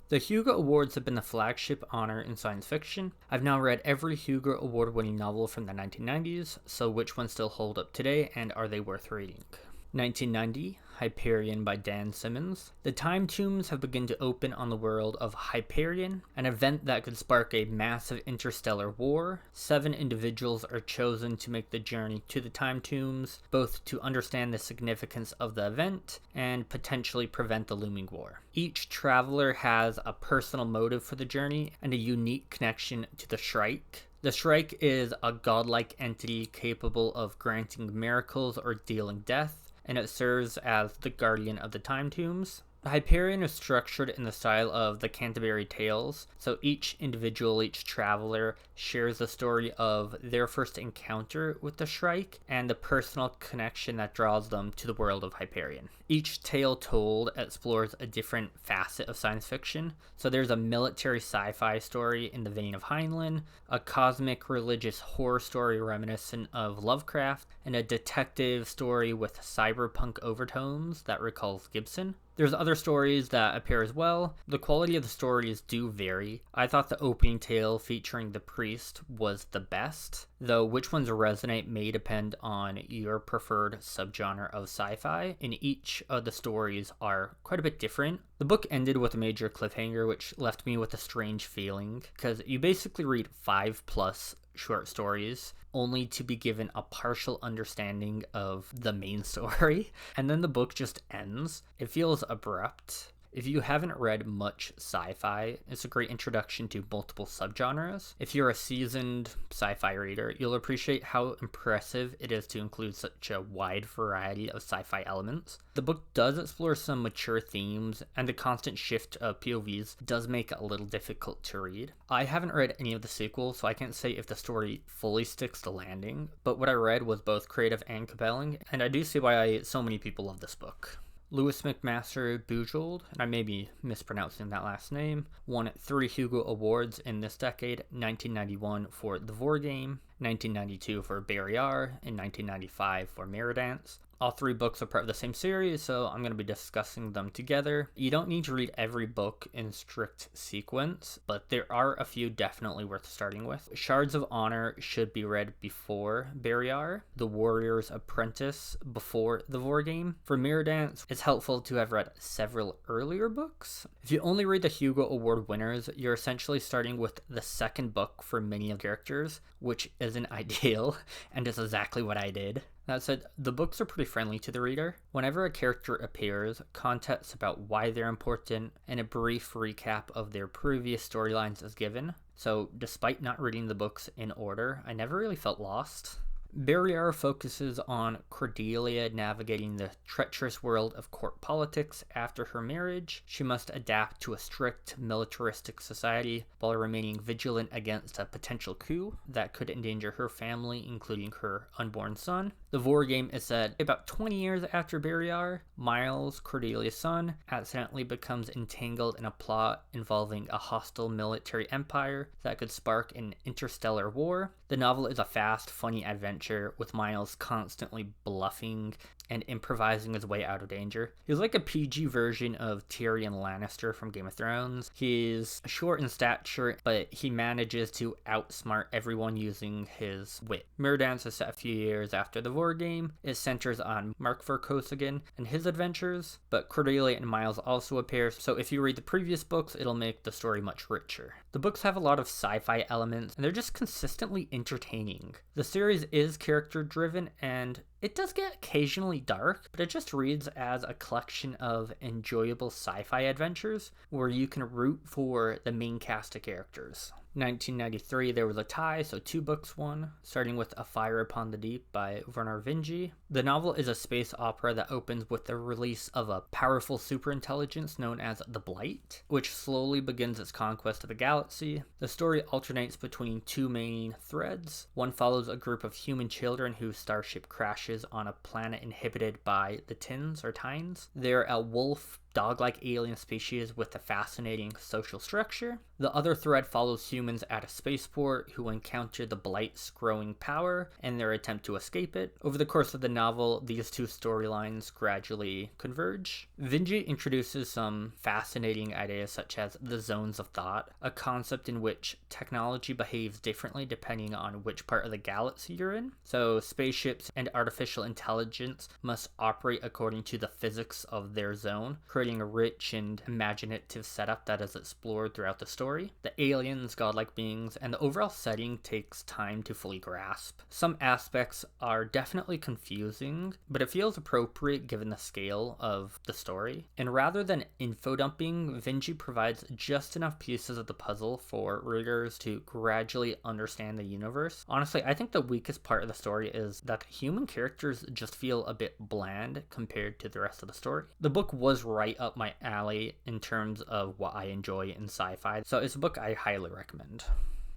The Hugo Awards have been the flagship honor in science fiction. I've now read every Hugo Award winning novel from the 1990s, so which ones still hold up today and are they worth reading? 1990, Hyperion by Dan Simmons. The time tombs have begun to open on the world of Hyperion, an event that could spark a massive interstellar war. 7 individuals are chosen to make the journey to the time tombs, both to understand the significance of the event and potentially prevent the looming war. Each traveler has a personal motive for the journey and a unique connection to the Shrike. The Shrike is a godlike entity capable of granting miracles or dealing death, and it serves as the guardian of the time tombs. Hyperion is structured in the style of the Canterbury Tales, so each traveler shares the story of their first encounter with the Shrike and the personal connection that draws them to the world of Hyperion. Each tale told explores a different facet of science fiction, so there's a military sci-fi story in the vein of Heinlein, a cosmic religious horror story reminiscent of Lovecraft, and a detective story with cyberpunk overtones that recalls Gibson. There's other stories that appear as well. The quality of the stories do vary. I thought the opening tale featuring the priest was the best, though which ones resonate may depend on your preferred subgenre of sci-fi, and each of the stories are quite a bit different. The book ended with a major cliffhanger, which left me with a strange feeling, because you basically read 5+ short stories only to be given a partial understanding of the main story, and then the book just ends. It feels abrupt. If you haven't read much sci-fi, it's a great introduction to multiple subgenres. If you're a seasoned sci-fi reader, you'll appreciate how impressive it is to include such a wide variety of sci-fi elements. The book does explore some mature themes, and the constant shift of POVs does make it a little difficult to read. I haven't read any of the sequels, so I can't say if the story fully sticks the landing, but what I read was both creative and compelling, and I do see why so many people love this book. Louis McMaster Bujold, and I may be mispronouncing that last name, won 3 Hugo Awards in this decade: 1991 for The Vorgame, 1992 for Barrier, and 1995 for Mirror Dance. All 3 books are part of the same series, so I'm going to be discussing them together. You don't need to read every book in strict sequence, but there are a few definitely worth starting with. Shards of Honor should be read before Barrier, The Warrior's Apprentice before The Vorgame. For Mirror Dance, it's helpful to have read several earlier books. If you only read the Hugo Award winners, you're essentially starting with the second book for many of the characters, which isn't ideal, and is exactly what I did. That said, the books are pretty friendly to the reader. Whenever a character appears, context about why they're important and a brief recap of their previous storylines is given. So despite not reading the books in order, I never really felt lost. Barrier focuses on Cordelia navigating the treacherous world of court politics after her marriage. She must adapt to a strict militaristic society while remaining vigilant against a potential coup that could endanger her family, including her unborn son. The Vorgame is set about 20 years after Barrier. Miles, Cordelia's son, accidentally becomes entangled in a plot involving a hostile military empire that could spark an interstellar war. The novel is a fast, funny adventure with Miles constantly bluffing and improvising his way out of danger. He's like a PG version of Tyrion Lannister from Game of Thrones. He's short in stature, but he manages to outsmart everyone using his wit. Mirror Dance is set a few years after the Vorgame. It centers on Mark Vorkosigan and his adventures, but Cordelia and Miles also appear, so if you read the previous books, it'll make the story much richer. The books have a lot of sci-fi elements, and they're just consistently entertaining. The series is character-driven, and it does get occasionally dark, but it just reads as a collection of enjoyable sci-fi adventures where you can root for the main cast of characters. 1993, there was a tie, so 2 books won, starting with A Fire Upon the Deep by Werner Vinge. The novel is a space opera that opens with the release of a powerful superintelligence known as the Blight, which slowly begins its conquest of the galaxy. The story alternates between 2 main threads. One follows a group of human children whose starship crashes on a planet inhabited by the Tins or Tynes. They're a wolf dog-like alien species with a fascinating social structure. The other thread follows humans at a spaceport who encounter the Blight's growing power and their attempt to escape it. Over the course of the novel, these two storylines gradually converge. Vinji introduces some fascinating ideas such as the zones of thought, a concept in which technology behaves differently depending on which part of the galaxy you're in. So spaceships and artificial intelligence must operate according to the physics of their zone, creating a rich and imaginative setup that is explored throughout the story. The aliens, godlike beings, and the overall setting takes time to fully grasp. Some aspects are definitely confusing, but it feels appropriate given the scale of the story. And rather than info dumping, Vinji provides just enough pieces of the puzzle for readers to gradually understand the universe. Honestly, I think the weakest part of the story is that the human characters just feel a bit bland compared to the rest of the story. The book was right up my alley in terms of what I enjoy in sci-fi, so it's a book I highly recommend.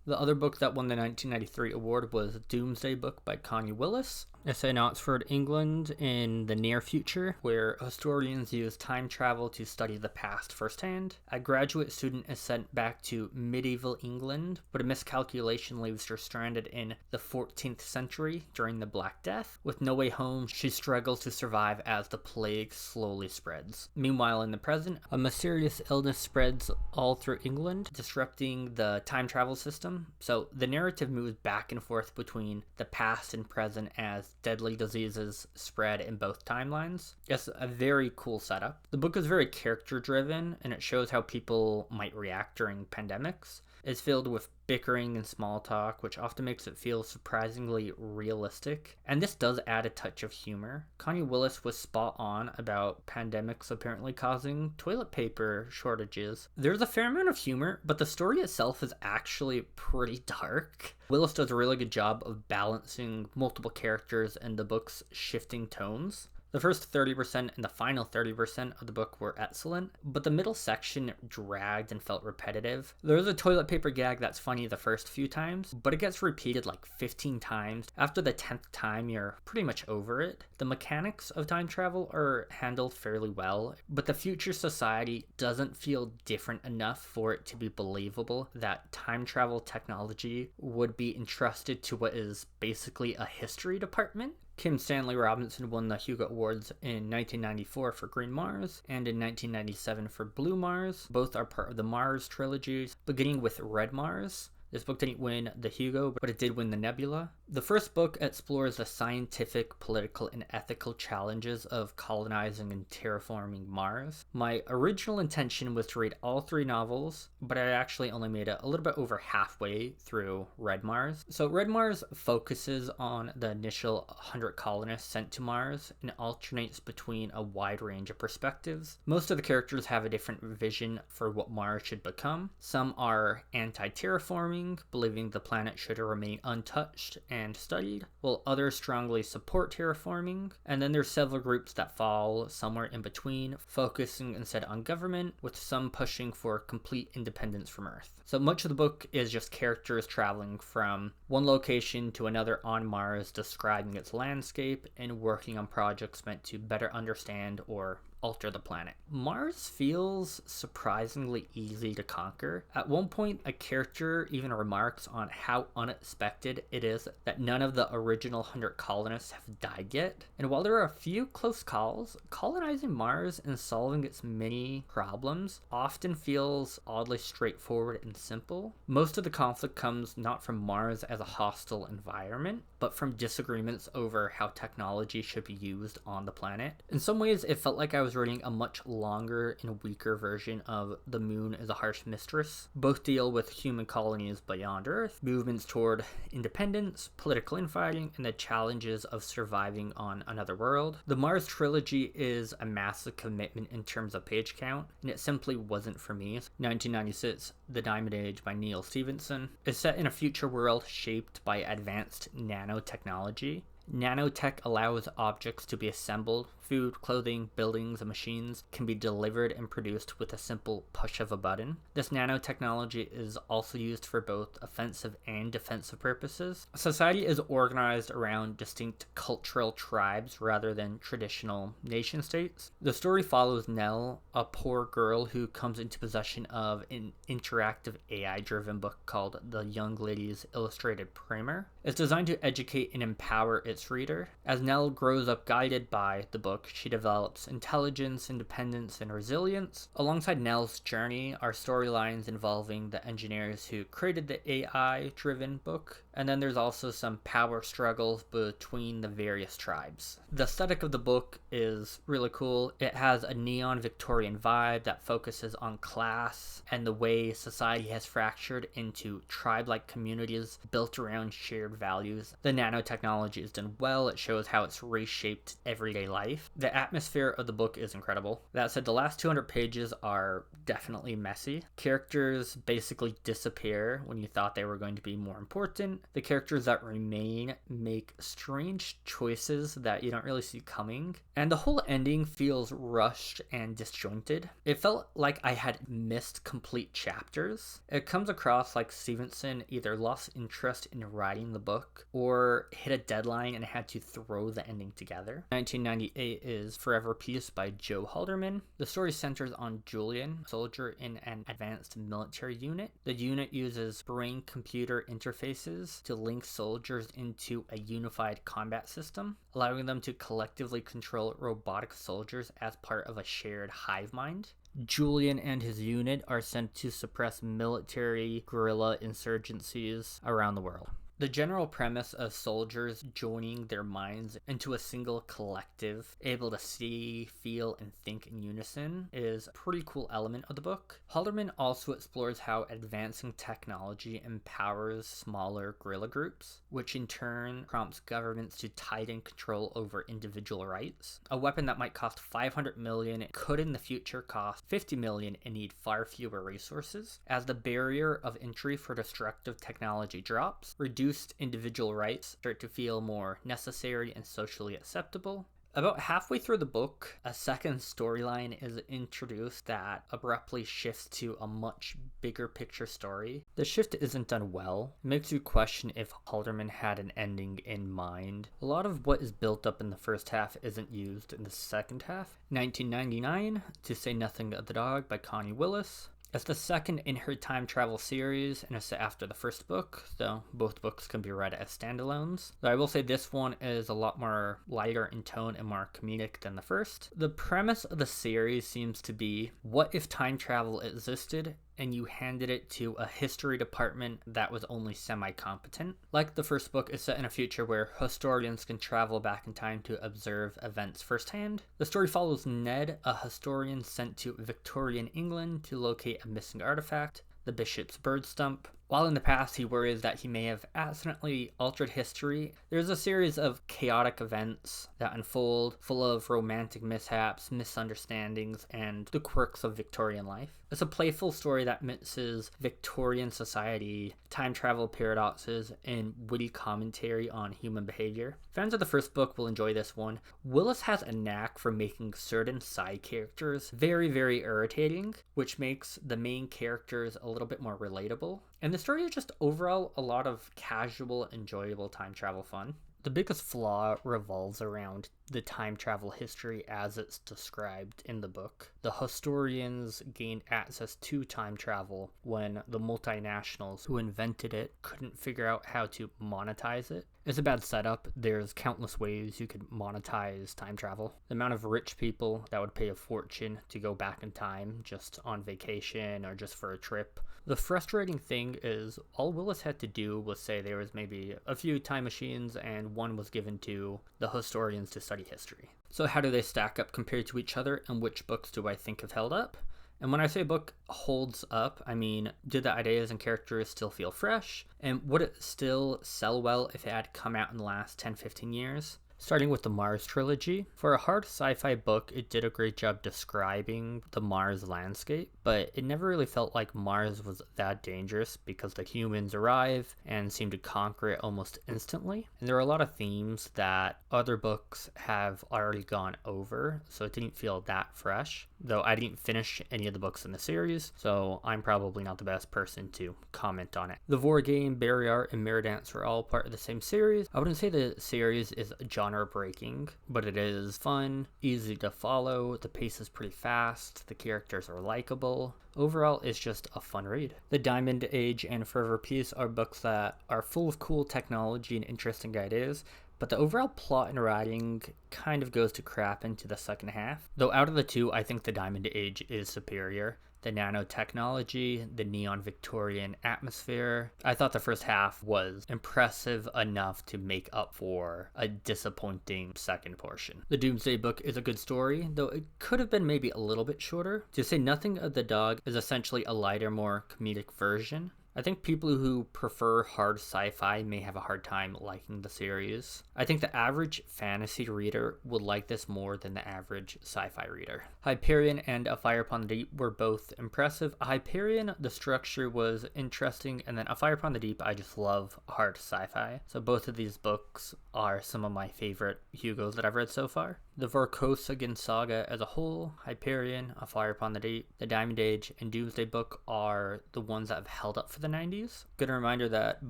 The other book that won the 1993 award was Doomsday Book by Connie Willis. It's set in Oxford, England in the near future, where historians use time travel to study the past firsthand. A graduate student is sent back to medieval England, but a miscalculation leaves her stranded in the 14th century during the Black Death. With no way home, she struggles to survive as the plague slowly spreads. Meanwhile, in the present, a mysterious illness spreads all through England, disrupting the time travel system. So the narrative moves back and forth between the past and present as deadly diseases spread in both timelines. It's a very cool setup. The book is very character driven, and it shows how people might react during pandemics. It's filled with bickering and small talk, which often makes it feel surprisingly realistic. And this does add a touch of humor. Connie Willis was spot on about pandemics apparently causing toilet paper shortages. There's a fair amount of humor, but the story itself is actually pretty dark. Willis does a really good job of balancing multiple characters and the book's shifting tones. The first 30% and the final 30% of the book were excellent, but the middle section dragged and felt repetitive. There's a toilet paper gag that's funny the first few times, but it gets repeated like 15 times. After the 10th time, you're pretty much over it. The mechanics of time travel are handled fairly well, but the future society doesn't feel different enough for it to be believable that time travel technology would be entrusted to what is basically a history department. Kim Stanley Robinson won the Hugo Awards in 1994 for Green Mars and in 1997 for Blue Mars. Both are part of the Mars Trilogy, beginning with Red Mars. This book didn't win the Hugo, but it did win the Nebula. The first book explores the scientific, political, and ethical challenges of colonizing and terraforming Mars. My original intention was to read all three novels, but I actually only made it a little bit over halfway through Red Mars. So Red Mars focuses on the initial 100 colonists sent to Mars and alternates between a wide range of perspectives. Most of the characters have a different vision for what Mars should become. Some are anti-terraforming, believing the planet should remain untouched and studied, while others strongly support terraforming. And then there's several groups that fall somewhere in between, focusing instead on government, with some pushing for complete independence from Earth. So much of the book is just characters traveling from one location to another on Mars, describing its landscape and working on projects meant to better understand or alter the planet. Mars feels surprisingly easy to conquer. At one point, a character even remarks on how unexpected it is that none of the original 100 colonists have died yet. And while there are a few close calls, colonizing Mars and solving its many problems often feels oddly straightforward and simple. Most of the conflict comes not from Mars as a hostile environment, but from disagreements over how technology should be used on the planet. In some ways, it felt like I was reading a much longer and weaker version of The Moon is a Harsh Mistress. Both deal with human colonies beyond Earth, movements toward independence, political infighting, and the challenges of surviving on another world. The Mars Trilogy is a massive commitment in terms of page count, and it simply wasn't for me. 1996, The Diamond Age by Neil Stephenson is set in a future world shaped by advanced nanotechnology. Nanotech allows objects to be assembled food, clothing, buildings, and machines can be delivered and produced with a simple push of a button. This nanotechnology is also used for both offensive and defensive purposes. Society is organized around distinct cultural tribes rather than traditional nation states. The story follows Nell, a poor girl who comes into possession of an interactive AI-driven book called The Young Lady's Illustrated Primer. It's designed to educate and empower its reader. As Nell grows up guided by the book, she develops intelligence, independence, and resilience. Alongside Nell's journey are storylines involving the engineers who created the AI-driven book, and then there's also some power struggles between the various tribes. The aesthetic of the book is really cool. It has a neon Victorian vibe that focuses on class and the way society has fractured into tribe-like communities built around shared values. The nanotechnology is done well. It shows how it's reshaped everyday life. The atmosphere of the book is incredible. That said, the last 200 pages are definitely messy. Characters basically disappear when you thought they were going to be more important. The characters that remain make strange choices that you don't really see coming, and the whole ending feels rushed and disjointed. It felt like I had missed complete chapters. It comes across like Stevenson either lost interest in writing the book or hit a deadline and had to throw the ending together. 1998 is Forever Peace by Joe Haldeman. The story centers on Julian, a soldier in an advanced military unit. The unit uses brain-computer interfaces to link soldiers into a unified combat system, allowing them to collectively control robotic soldiers as part of a shared hive mind. Julian and his unit are sent to suppress military guerrilla insurgencies around the world. The general premise of soldiers joining their minds into a single collective, able to see, feel, and think in unison, is a pretty cool element of the book. Haldeman also explores how advancing technology empowers smaller guerrilla groups, which in turn prompts governments to tighten control over individual rights. A weapon that might cost $500 million could in the future cost $50 million and need far fewer resources. As the barrier of entry for destructive technology drops, reduced individual rights start to feel more necessary and socially acceptable. About halfway through the book, a second storyline is introduced that abruptly shifts to a much bigger picture story. The shift isn't done well. It makes you question if Haldeman had an ending in mind. A lot of what is built up in the first half isn't used in the second half. 1999, To Say Nothing of the Dog by Connie Willis. It's the second in her time travel series, and it's after the first book, though both books can be read as standalones. Though I will say this one is a lot more lighter in tone and more comedic than the first. The premise of the series seems to be, what if time travel existed and you handed it to a history department that was only semi-competent? Like the first book, is set in a future where historians can travel back in time to observe events firsthand. The story follows Ned, a historian sent to Victorian England to locate a missing artifact, the bishop's bird stump. While in the past he worries that he may have accidentally altered history, there's a series of chaotic events that unfold, full of romantic mishaps, misunderstandings, and the quirks of Victorian life. It's a playful story that mixes Victorian society, time travel paradoxes, and witty commentary on human behavior. Fans of the first book will enjoy this one. Willis has a knack for making certain side characters very, very irritating, which makes the main characters a little bit more relatable. And the story is just overall a lot of casual, enjoyable time travel fun. The biggest flaw revolves around the time travel history as it's described in the book. The historians gained access to time travel when the multinationals who invented it couldn't figure out how to monetize it. It's a bad setup. There's countless ways you could monetize time travel. The amount of rich people that would pay a fortune to go back in time just on vacation or just for a trip. The frustrating thing is all Willis had to do was say there was maybe a few time machines and one was given to the historians to study history. So how do they stack up compared to each other, and which books do I think have held up? And when I say a book holds up, I mean, did the ideas and characters still feel fresh? And would it still sell well if it had come out in the last 10-15 years? Starting with the Mars Trilogy. For a hard sci-fi book, it did a great job describing the Mars landscape, but it never really felt like Mars was that dangerous because the humans arrive and seem to conquer it almost instantly. And there are a lot of themes that other books have already gone over, so it didn't feel that fresh. Though I didn't finish any of the books in the series, so I'm probably not the best person to comment on it. The Vor game, Barrier Art, and Mirror Dance are all part of the same series. I wouldn't say the series is genre breaking, but it is fun, easy to follow, the pace is pretty fast, the characters are likable. Overall, it's just a fun read. The Diamond Age and Forever Peace are books that are full of cool technology and interesting ideas, but the overall plot and writing kind of goes to crap into the second half. Though out of the two, I think the Diamond Age is superior. The nanotechnology, the neon Victorian atmosphere. I thought the first half was impressive enough to make up for a disappointing second portion. The Doomsday Book is a good story, though it could have been maybe a little bit shorter. To say nothing of the dog is essentially a lighter, more comedic version. I think people who prefer hard sci-fi may have a hard time liking the series. I think the average fantasy reader would like this more than the average sci-fi reader. Hyperion and A Fire Upon the Deep were both impressive. Hyperion, the structure was interesting, and then A Fire Upon the Deep, I just love hard sci-fi. So both of these books are some of my favorite Hugos that I've read so far. The Vorkosigan Saga as a whole, Hyperion, A Fire Upon the Deep, The Diamond Age, and Doomsday Book are the ones that have held up for the 90s. Good reminder that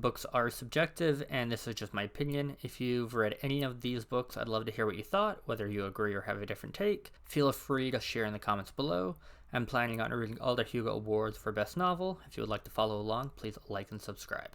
books are subjective, and this is just my opinion. If you've read any of these books, I'd love to hear what you thought, whether you agree or have a different take. Feel free to share in the comments below. I'm planning on reading all the Hugo Awards for Best Novel. If you would like to follow along, please like and subscribe.